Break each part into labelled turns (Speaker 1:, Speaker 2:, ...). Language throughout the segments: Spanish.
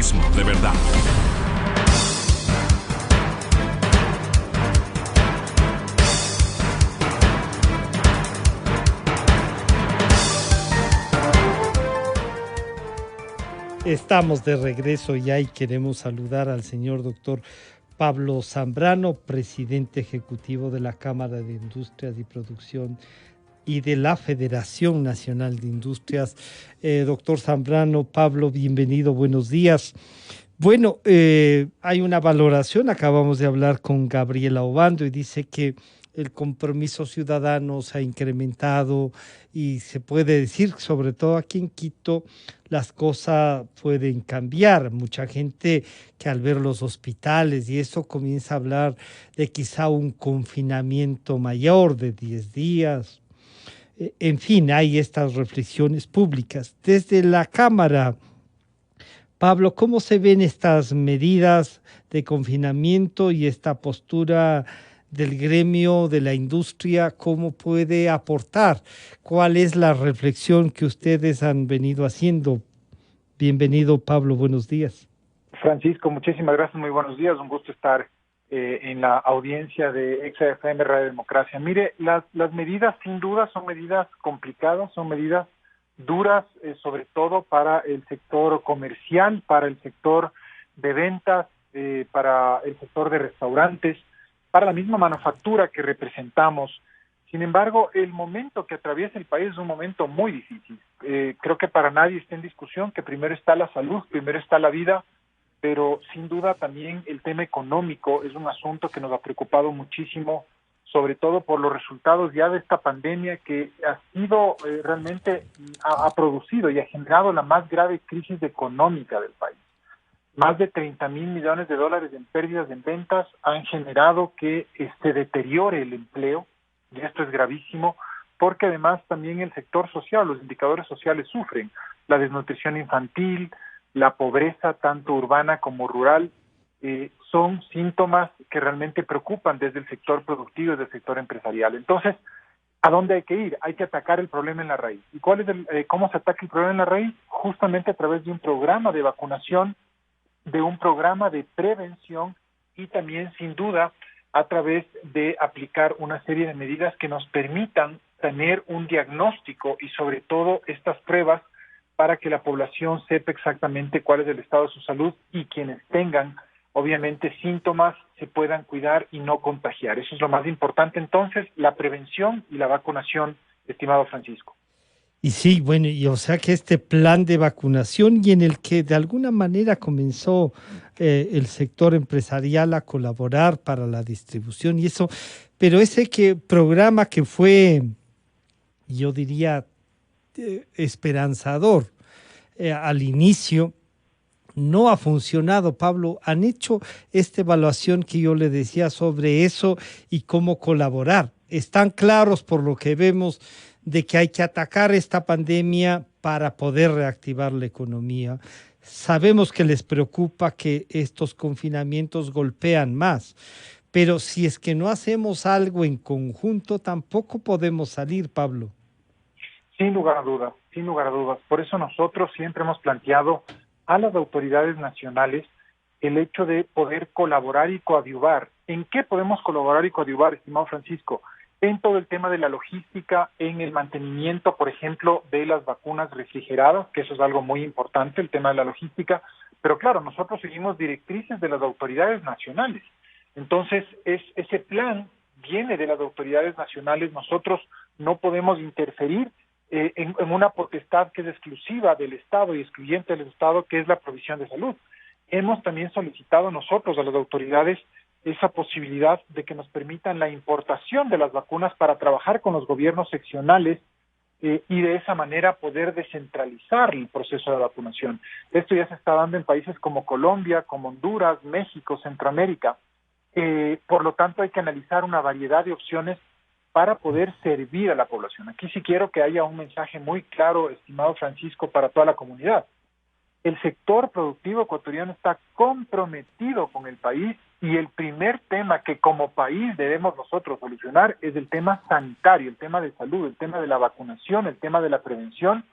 Speaker 1: Periodismo de verdad.
Speaker 2: Estamos de regreso ya y queremos saludar al señor doctor Pablo Zambrano, presidente ejecutivo de la Cámara de Industrias y Producción y de la Federación Nacional de Industrias. Doctor Zambrano, Pablo, bienvenido, buenos días. Bueno, hay una valoración, acabamos de hablar con Gabriela Obando y dice que el compromiso ciudadano se ha incrementado y se puede decir, sobre todo aquí en Quito, las cosas pueden cambiar. Mucha gente que al ver los hospitales y eso comienza a hablar de quizá un confinamiento mayor de 10 días. En fin, hay estas reflexiones públicas. Desde la Cámara, Pablo, ¿cómo se ven estas medidas de confinamiento y esta postura del gremio, de la industria? ¿Cómo puede aportar? ¿Cuál es la reflexión que ustedes han venido haciendo? Bienvenido, Pablo, buenos días.
Speaker 3: Francisco, muchísimas gracias, muy buenos días, un gusto estar en la audiencia de XFM Radio Democracia. Mire, las medidas sin duda son medidas complicadas, son medidas duras, sobre todo para el sector comercial, para el sector de ventas, para el sector de restaurantes, para la misma manufactura que representamos. Sin embargo, el momento que atraviesa el país es un momento muy difícil. Creo que para nadie está en discusión que primero está la salud, primero está la vida, pero sin duda también el tema económico es un asunto que nos ha preocupado muchísimo, sobre todo por los resultados ya de esta pandemia que ha sido realmente, ha producido y ha generado la más grave crisis económica del país. Más de 30,000 millones de dólares en pérdidas en ventas han generado que se deteriore el empleo, y esto es gravísimo, porque además también el sector social, los indicadores sociales sufren, la desnutrición infantil, la pobreza tanto urbana como rural, son síntomas que realmente preocupan desde el sector productivo y desde el sector empresarial. Entonces, ¿a dónde hay que ir? Hay que atacar el problema en la raíz. ¿Y cuál es cómo se ataca el problema en la raíz? Justamente a través de un programa de vacunación, de un programa de prevención y también, sin duda, a través de aplicar una serie de medidas que nos permitan tener un diagnóstico y sobre todo estas pruebas para que la población sepa exactamente cuál es el estado de su salud y quienes tengan, obviamente, síntomas se puedan cuidar y no contagiar. Eso es lo más importante, entonces, la prevención y la vacunación, estimado Francisco.
Speaker 2: Y sí, bueno, y o sea que este plan de vacunación y en el que de alguna manera comenzó el sector empresarial a colaborar para la distribución y eso, pero ese programa que fue, yo diría, esperanzador al inicio, no ha funcionado, Pablo. ¿Han hecho esta evaluación que yo le decía sobre eso y cómo colaborar? ¿Están claros por lo que vemos de que hay que atacar esta pandemia para poder reactivar la economía? Sabemos que les preocupa que estos confinamientos golpean más, pero si es que no hacemos algo en conjunto, tampoco podemos salir, Pablo.
Speaker 3: Sin lugar a dudas, sin lugar a dudas. Por eso nosotros siempre hemos planteado a las autoridades nacionales el hecho de poder colaborar y coadyuvar. ¿En qué podemos colaborar y coadyuvar, estimado Francisco? En todo el tema de la logística, en el mantenimiento, por ejemplo, de las vacunas refrigeradas, que eso es algo muy importante, el tema de la logística, pero claro, nosotros seguimos directrices de las autoridades nacionales. Entonces, ese plan viene de las autoridades nacionales, nosotros no podemos interferir en una potestad que es exclusiva del Estado y excluyente del Estado, que es la provisión de salud. Hemos también solicitado nosotros a las autoridades esa posibilidad de que nos permitan la importación de las vacunas para trabajar con los gobiernos seccionales y de esa manera poder descentralizar el proceso de vacunación. Esto ya se está dando en países como Colombia, como Honduras, México, Centroamérica. Por lo tanto, hay que analizar una variedad de opciones para poder servir a la población. Aquí sí quiero que haya un mensaje muy claro, estimado Francisco, para toda la comunidad. El sector productivo ecuatoriano está comprometido con el país y el primer tema que como país debemos nosotros solucionar es el tema sanitario, el tema de salud, el tema de la vacunación, el tema de la prevención,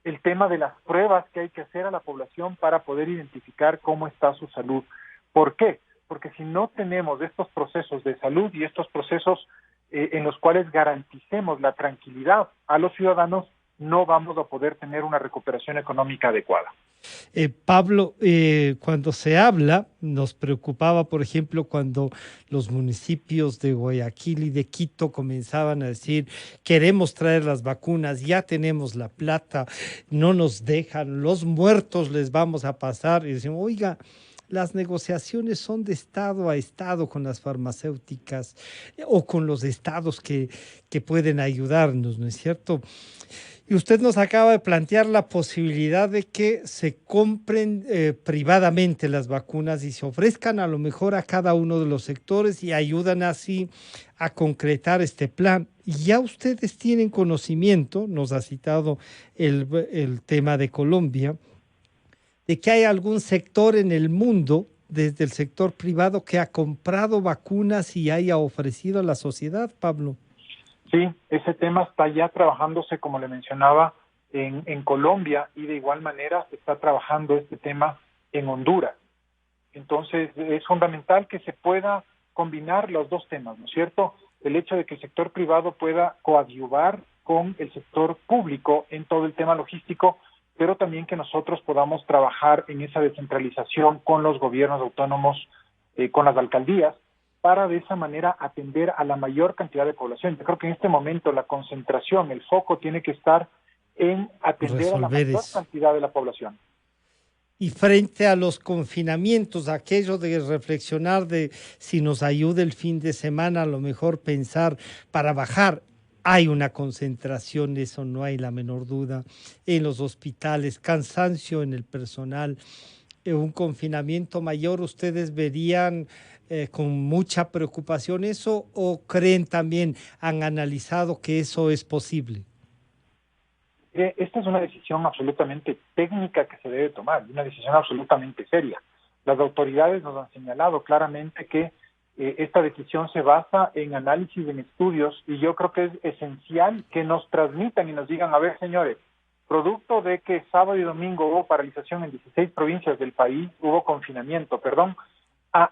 Speaker 3: el tema de las pruebas que hay que hacer a la población para poder identificar cómo está su salud. ¿Por qué? Porque si no tenemos estos procesos de salud y estos procesos en los cuales garanticemos la tranquilidad a los ciudadanos, no vamos a poder tener una recuperación económica adecuada.
Speaker 2: Pablo, cuando se habla, nos preocupaba, por ejemplo, cuando los municipios de Guayaquil y de Quito comenzaban a decir, queremos traer las vacunas, ya tenemos la plata, no nos dejan, los muertos les vamos a pasar. Y decimos, oiga, las negociaciones son de estado a estado con las farmacéuticas o con los estados que pueden ayudarnos, ¿no es cierto? Y usted nos acaba de plantear la posibilidad de que se compren privadamente las vacunas y se ofrezcan a lo mejor a cada uno de los sectores y ayudan así a concretar este plan. Y ya ustedes tienen conocimiento, nos ha citado el tema de Colombia, de que hay algún sector en el mundo, desde el sector privado, que ha comprado vacunas y haya ofrecido a la sociedad, Pablo.
Speaker 3: Sí, ese tema está ya trabajándose, como le mencionaba, en Colombia, y de igual manera se está trabajando este tema en Honduras. Entonces, es fundamental que se pueda combinar los dos temas, ¿no es cierto? El hecho de que el sector privado pueda coadyuvar con el sector público en todo el tema logístico, pero también que nosotros podamos trabajar en esa descentralización con los gobiernos autónomos, con las alcaldías, para de esa manera atender a la mayor cantidad de población. Yo creo que en este momento la concentración, el foco tiene que estar en atender a la mayor cantidad de la población.
Speaker 2: Y frente a los confinamientos, aquello de reflexionar de si nos ayuda el fin de semana, a lo mejor pensar para bajar. Hay una concentración, eso no hay la menor duda, en los hospitales, cansancio en el personal, un confinamiento mayor. ¿Ustedes verían con mucha preocupación eso o creen también, han analizado que eso es posible?
Speaker 3: Esta es una decisión absolutamente técnica que se debe tomar, una decisión absolutamente seria. Las autoridades nos han señalado claramente que esta decisión se basa en análisis, en estudios, y yo creo que es esencial que nos transmitan y nos digan, a ver, señores, producto de que sábado y domingo hubo paralización en 16 provincias del país, hubo confinamiento, perdón,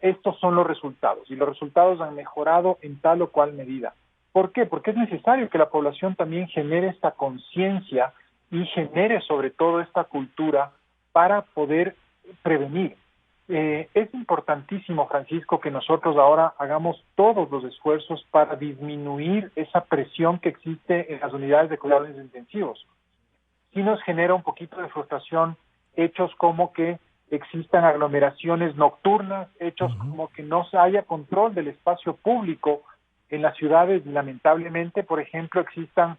Speaker 3: estos son los resultados, y los resultados han mejorado en tal o cual medida. ¿Por qué? Porque es necesario que la población también genere esta conciencia y genere sobre todo esta cultura para poder prevenir. Es importantísimo, Francisco, que nosotros ahora hagamos todos los esfuerzos para disminuir esa presión que existe en las unidades de cuidados intensivos. Sí nos genera un poquito de frustración hechos como que existan aglomeraciones nocturnas, hechos como que no haya control del espacio público en las ciudades, y lamentablemente, por ejemplo, existan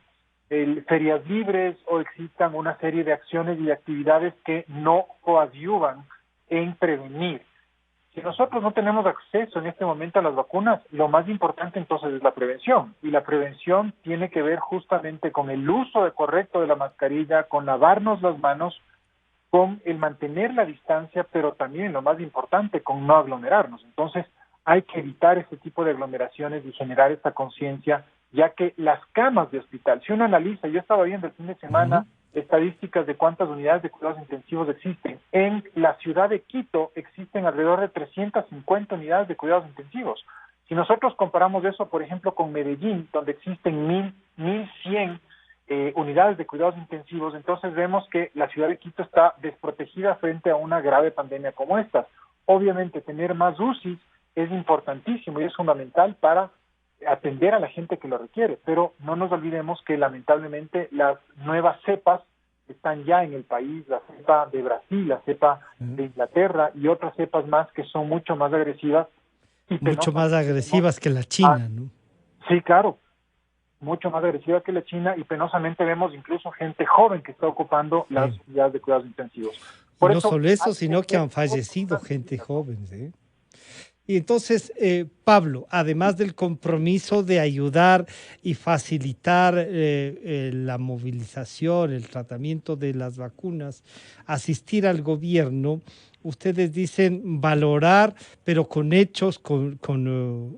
Speaker 3: ferias libres o existan una serie de acciones y actividades que no coadyuvan en prevenir. Si nosotros no tenemos acceso en este momento a las vacunas, lo más importante entonces es la prevención, y la prevención tiene que ver justamente con el uso correcto de la mascarilla, con lavarnos las manos, con el mantener la distancia, pero también lo más importante, con no aglomerarnos. Entonces, hay que evitar este tipo de aglomeraciones y generar esta conciencia, ya que las camas de hospital, si uno analiza, yo estaba viendo el fin de semana estadísticas de cuántas unidades de cuidados intensivos existen. En la ciudad de Quito existen alrededor de 350 unidades de cuidados intensivos. Si nosotros comparamos eso, por ejemplo, con Medellín, donde existen 1.100 unidades de cuidados intensivos, entonces vemos que la ciudad de Quito está desprotegida frente a una grave pandemia como esta. Obviamente, tener más UCIs es importantísimo y es fundamental para atender a la gente que lo requiere, pero no nos olvidemos que lamentablemente las nuevas cepas están ya en el país, la cepa de Brasil, la cepa de Inglaterra y otras cepas más que son mucho más agresivas.
Speaker 2: Mucho más agresivas que la China, ¿no?
Speaker 3: Sí, claro, mucho más agresiva que la China, y penosamente vemos incluso gente joven que está ocupando las unidades de cuidados intensivos.
Speaker 2: Por no solo eso, sino que han fallecido gente joven, ¿sí? Y entonces, Pablo, además del compromiso de ayudar y facilitar la movilización, el tratamiento de las vacunas, asistir al gobierno, ustedes dicen valorar, pero con hechos, con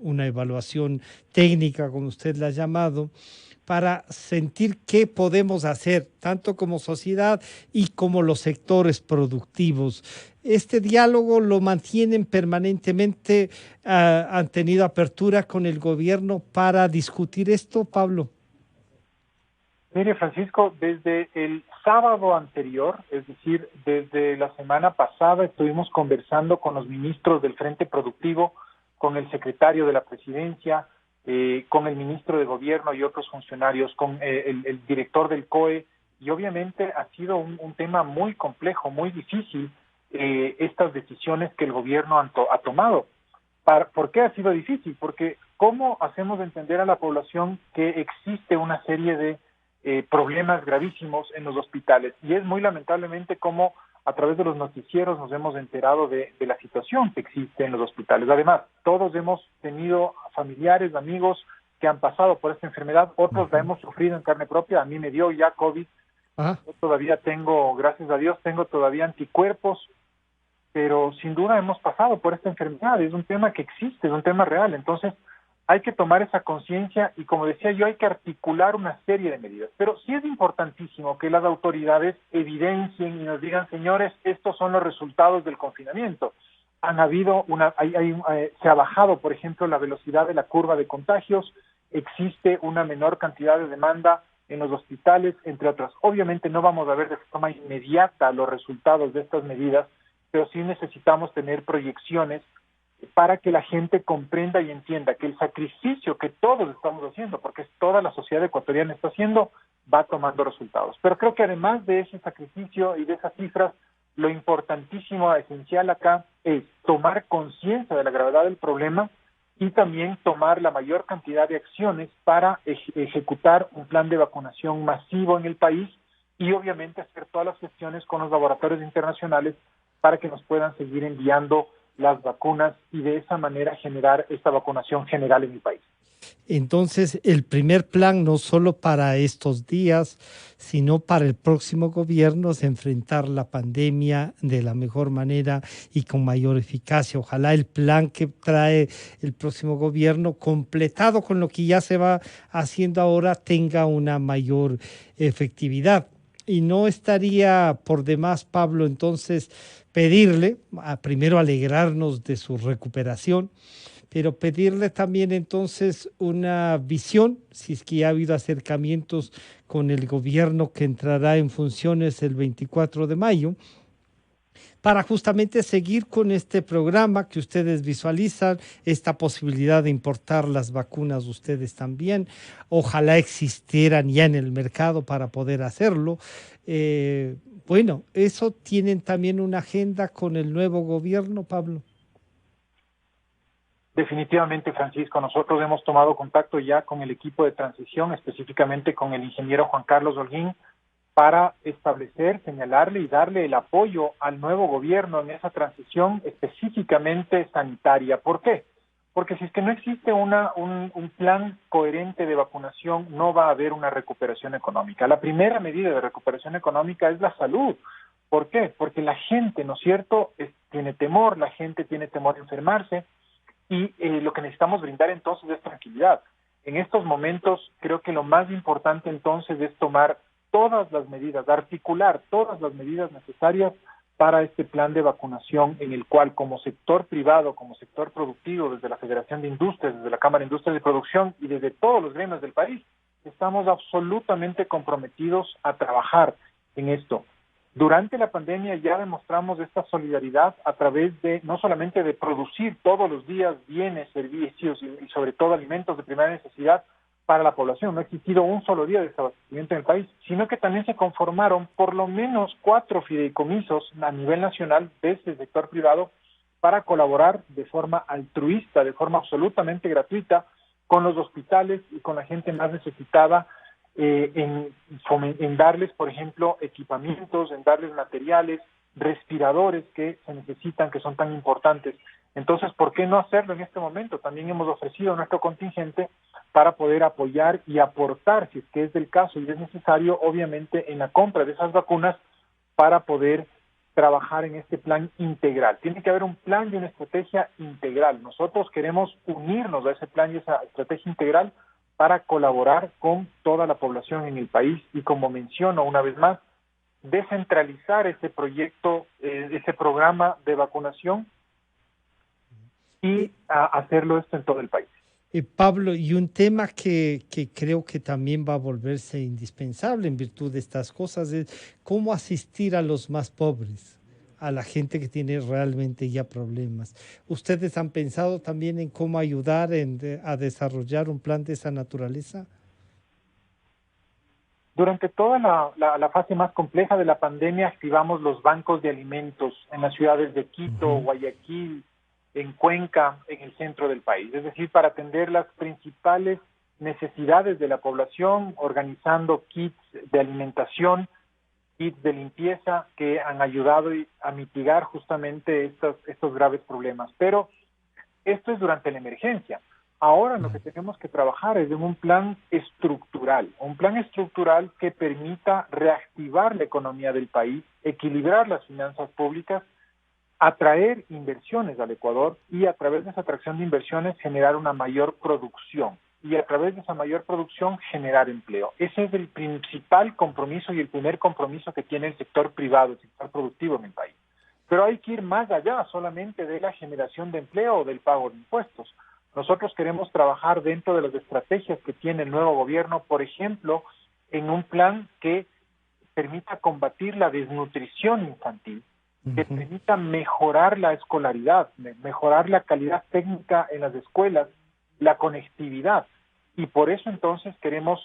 Speaker 2: una evaluación técnica, como usted la ha llamado, para sentir qué podemos hacer, tanto como sociedad y como los sectores productivos. Este diálogo lo mantienen permanentemente, han tenido apertura con el gobierno para discutir esto, Pablo.
Speaker 3: Mire, Francisco, desde el sábado anterior, es decir, desde la semana pasada, estuvimos conversando con los ministros del Frente Productivo, con el secretario de la Presidencia, con el ministro de Gobierno y otros funcionarios, con el director del COE, y obviamente ha sido un tema muy complejo, muy difícil, estas decisiones que el gobierno ha tomado. ¿Por qué ha sido difícil? Porque ¿cómo hacemos entender a la población que existe una serie de problemas gravísimos en los hospitales? Y es muy lamentablemente como a través de los noticieros nos hemos enterado de la situación que existe en los hospitales. Además, todos hemos tenido familiares, amigos que han pasado por esta enfermedad, otros la hemos sufrido en carne propia. A mí me dio ya COVID, yo todavía tengo, gracias a Dios, tengo todavía anticuerpos, pero sin duda hemos pasado por esta enfermedad. Es un tema que existe, es un tema real. Entonces hay que tomar esa conciencia y, como decía yo, hay que articular una serie de medidas. Pero sí es importantísimo que las autoridades evidencien y nos digan, señores, estos son los resultados del confinamiento. Han habido se ha bajado, por ejemplo, la velocidad de la curva de contagios, existe una menor cantidad de demanda en los hospitales, entre otras. Obviamente no vamos a ver de forma inmediata los resultados de estas medidas, pero sí necesitamos tener proyecciones para que la gente comprenda y entienda que el sacrificio que todos estamos haciendo, porque toda la sociedad ecuatoriana está haciendo, va tomando resultados. Pero creo que además de ese sacrificio y de esas cifras, lo importantísimo, esencial acá, es tomar conciencia de la gravedad del problema y también tomar la mayor cantidad de acciones para ejecutar un plan de vacunación masivo en el país y obviamente hacer todas las gestiones con los laboratorios internacionales para que nos puedan seguir enviando las vacunas y de esa manera generar esta vacunación general en el país.
Speaker 2: Entonces, el primer plan, no solo para estos días, sino para el próximo gobierno, es enfrentar la pandemia de la mejor manera y con mayor eficacia. Ojalá el plan que trae el próximo gobierno, completado con lo que ya se va haciendo ahora, tenga una mayor efectividad. Y no estaría por demás, Pablo, entonces pedirle, primero alegrarnos de su recuperación, pero pedirle también entonces una visión, si es que ya ha habido acercamientos con el gobierno que entrará en funciones el 24 de mayo, para justamente seguir con este programa que ustedes visualizan, esta posibilidad de importar las vacunas ustedes también. Ojalá existieran ya en el mercado para poder hacerlo. Bueno, eso tienen también una agenda con el nuevo gobierno, Pablo.
Speaker 3: Definitivamente, Francisco, nosotros hemos tomado contacto ya con el equipo de transición, específicamente con el ingeniero Juan Carlos Holguín, para establecer, señalarle y darle el apoyo al nuevo gobierno en esa transición específicamente sanitaria. ¿Por qué? Porque si es que no existe un plan coherente de vacunación, no va a haber una recuperación económica. La primera medida de recuperación económica es la salud. ¿Por qué? Porque la gente, ¿no es cierto?, tiene temor, la gente tiene temor de enfermarse, y lo que necesitamos brindar entonces es tranquilidad. En estos momentos creo que lo más importante entonces es tomar todas las medidas, articular todas las medidas necesarias para este plan de vacunación en el cual como sector privado, como sector productivo, desde la Federación de Industrias, desde la Cámara de Industrias de Producción y desde todos los gremios del país, estamos absolutamente comprometidos a trabajar en esto. Durante la pandemia ya demostramos esta solidaridad a través de no solamente de producir todos los días bienes, servicios y sobre todo alimentos de primera necesidad para la población. No ha existido un solo día de desabastecimiento en el país, sino que también se conformaron por lo menos 4 fideicomisos a nivel nacional desde el sector privado para colaborar de forma altruista, de forma absolutamente gratuita con los hospitales y con la gente más necesitada, en darles, por ejemplo, equipamientos, en darles materiales, respiradores que se necesitan, que son tan importantes. Entonces, ¿por qué no hacerlo en este momento? También hemos ofrecido nuestro contingente para poder apoyar y aportar, si es que es del caso y es necesario, obviamente, en la compra de esas vacunas para poder trabajar en este plan integral. Tiene que haber un plan y una estrategia integral. Nosotros queremos unirnos a ese plan y esa estrategia integral para colaborar con toda la población en el país y, como menciono una vez más, descentralizar ese proyecto, ese programa de vacunación y hacerlo esto en todo el país.
Speaker 2: Pablo, y un tema que creo que también va a volverse indispensable en virtud de estas cosas es cómo asistir a los más pobres, a la gente que tiene realmente ya problemas. ¿Ustedes han pensado también en cómo ayudar a desarrollar un plan de esa naturaleza?
Speaker 3: Durante toda la fase más compleja de la pandemia activamos los bancos de alimentos en las ciudades de Quito, Guayaquil, en Cuenca, en el centro del país. Es decir, para atender las principales necesidades de la población, organizando kits de alimentación, kits de limpieza que han ayudado a mitigar justamente estos graves problemas. Pero esto es durante la emergencia. Ahora lo que tenemos que trabajar es en un plan estructural que permita reactivar la economía del país, equilibrar las finanzas públicas, atraer inversiones al Ecuador y a través de esa atracción de inversiones generar una mayor producción y a través de esa mayor producción generar empleo. Ese es el principal compromiso y el primer compromiso que tiene el sector privado, el sector productivo en el país. Pero hay que ir más allá solamente de la generación de empleo o del pago de impuestos. Nosotros queremos trabajar dentro de las estrategias que tiene el nuevo gobierno, por ejemplo, en un plan que permita combatir la desnutrición infantil, que permita mejorar la escolaridad, mejorar la calidad técnica en las escuelas, la conectividad. Y por eso entonces queremos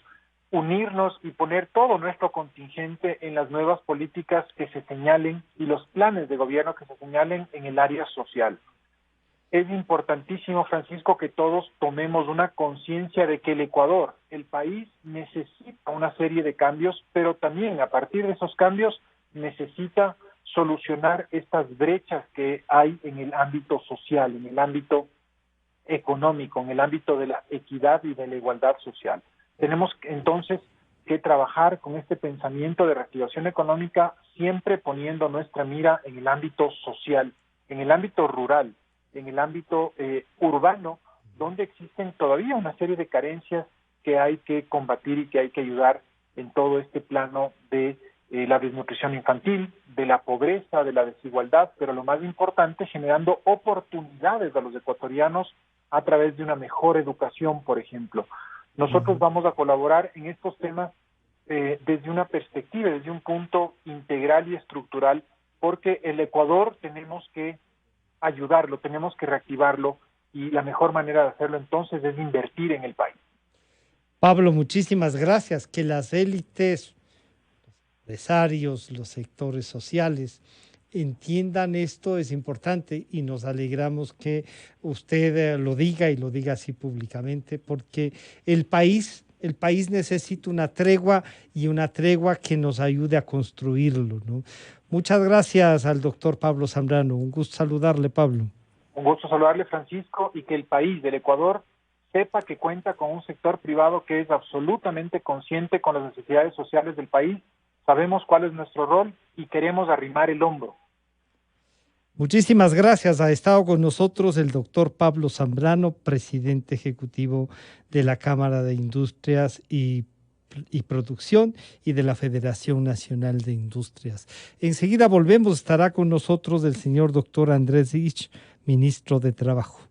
Speaker 3: unirnos y poner todo nuestro contingente en las nuevas políticas que se señalen y los planes de gobierno que se señalen en el área social. Es importantísimo, Francisco, que todos tomemos una conciencia de que el Ecuador, el país, necesita una serie de cambios, pero también a partir de esos cambios necesita solucionar estas brechas que hay en el ámbito social, en el ámbito económico, en el ámbito de la equidad y de la igualdad social. Tenemos entonces que trabajar con este pensamiento de reactivación económica, siempre poniendo nuestra mira en el ámbito social, en el ámbito rural, en el ámbito urbano, donde existen todavía una serie de carencias que hay que combatir y que hay que ayudar en todo este plano de la desnutrición infantil, de la pobreza, de la desigualdad, pero lo más importante, generando oportunidades a los ecuatorianos a través de una mejor educación, por ejemplo. Nosotros vamos a colaborar en estos temas desde una perspectiva, desde un punto integral y estructural, porque el Ecuador tenemos que ayudarlo, tenemos que reactivarlo y la mejor manera de hacerlo entonces es invertir en el país.
Speaker 2: Pablo, muchísimas gracias. Que las élites, los empresarios, los sectores sociales entiendan esto es importante y nos alegramos que usted lo diga y lo diga así públicamente porque el país necesita una tregua y una tregua que nos ayude a construirlo, ¿no? Muchas gracias al doctor Pablo Zambrano. Un gusto saludarle, Pablo.
Speaker 3: Un gusto saludarle, Francisco, y que el país del Ecuador sepa que cuenta con un sector privado que es absolutamente consciente con las necesidades sociales del país. Sabemos cuál es nuestro rol y queremos arrimar el hombro.
Speaker 2: Muchísimas gracias. Ha estado con nosotros el doctor Pablo Zambrano, presidente ejecutivo de la Cámara de Industrias y Producción y de la Federación Nacional de Industrias. Enseguida volvemos, estará con nosotros el señor doctor Andrés Ich, ministro de Trabajo.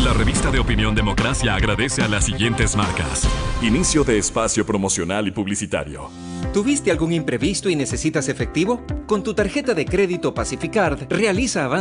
Speaker 1: La revista de opinión Democracia agradece a las siguientes marcas. Inicio de espacio promocional y publicitario.
Speaker 4: ¿Tuviste algún imprevisto y necesitas efectivo? Con tu tarjeta de crédito Pacificard, realiza avances